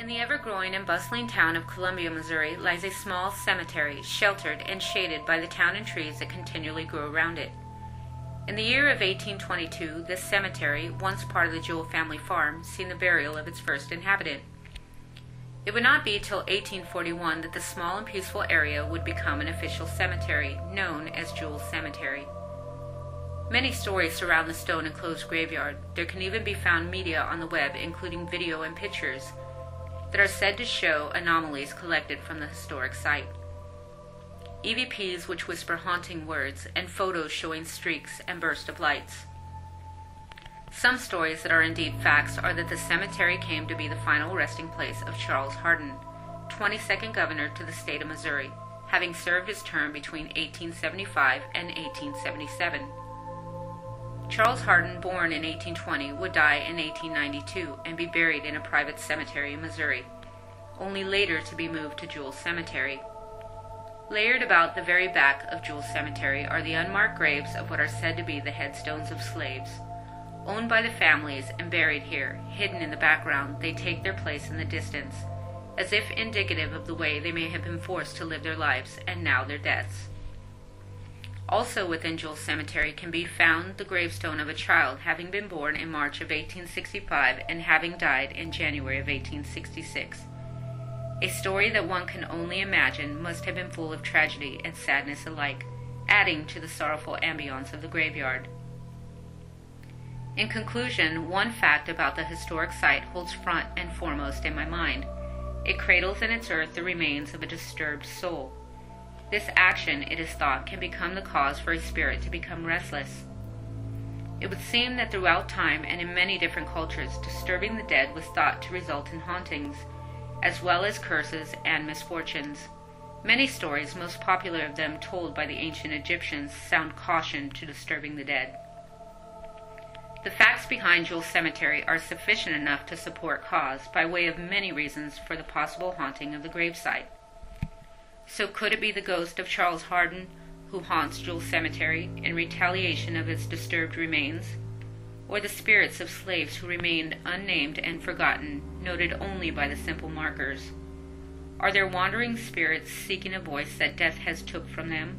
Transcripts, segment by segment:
In the ever-growing and bustling town of Columbia, Missouri, lies a small cemetery, sheltered and shaded by the town and trees that continually grow around it. In the year of 1822, this cemetery, once part of the Jewell family farm, seen the burial of its first inhabitant. It would not be till 1841 that the small and peaceful area would become an official cemetery, known as Jewell Cemetery. Many stories surround the stone-enclosed graveyard. There can even be found media on the web, including video and pictures, that are said to show anomalies collected from the historic site. EVPs which whisper haunting words, and photos showing streaks and bursts of lights. Some stories that are indeed facts are that the cemetery came to be the final resting place of Charles Hardin, 22nd governor to the state of Missouri, having served his term between 1875 and 1877. Charles Hardin, born in 1820, would die in 1892 and be buried in a private cemetery in Missouri, only later to be moved to Jewell Cemetery. Layered about the very back of Jewell Cemetery are the unmarked graves of what are said to be the headstones of slaves. Owned by the families and buried here, hidden in the background, they take their place in the distance, as if indicative of the way they may have been forced to live their lives and now their deaths. Also within Jewell Cemetery can be found the gravestone of a child having been born in March of 1865 and having died in January of 1866. A story that one can only imagine must have been full of tragedy and sadness alike, adding to the sorrowful ambiance of the graveyard. In conclusion, one fact about the historic site holds front and foremost in my mind. It cradles in its earth the remains of a disturbed soul. This action, it is thought, can become the cause for a spirit to become restless. It would seem that throughout time and in many different cultures, disturbing the dead was thought to result in hauntings, as well as curses and misfortunes. Many stories, most popular of them told by the ancient Egyptians, sound caution to disturbing the dead. The facts behind Jewell Cemetery are sufficient enough to support cause by way of many reasons for the possible haunting of the gravesite. So could it be the ghost of Charles Hardin who haunts Jewell Cemetery in retaliation of its disturbed remains? Or the spirits of slaves who remained unnamed and forgotten, noted only by the simple markers? Are there wandering spirits seeking a voice that death has took from them?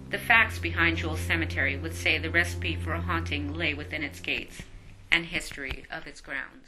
The facts behind Jewell Cemetery would say the recipe for a haunting lay within its gates and history of its grounds.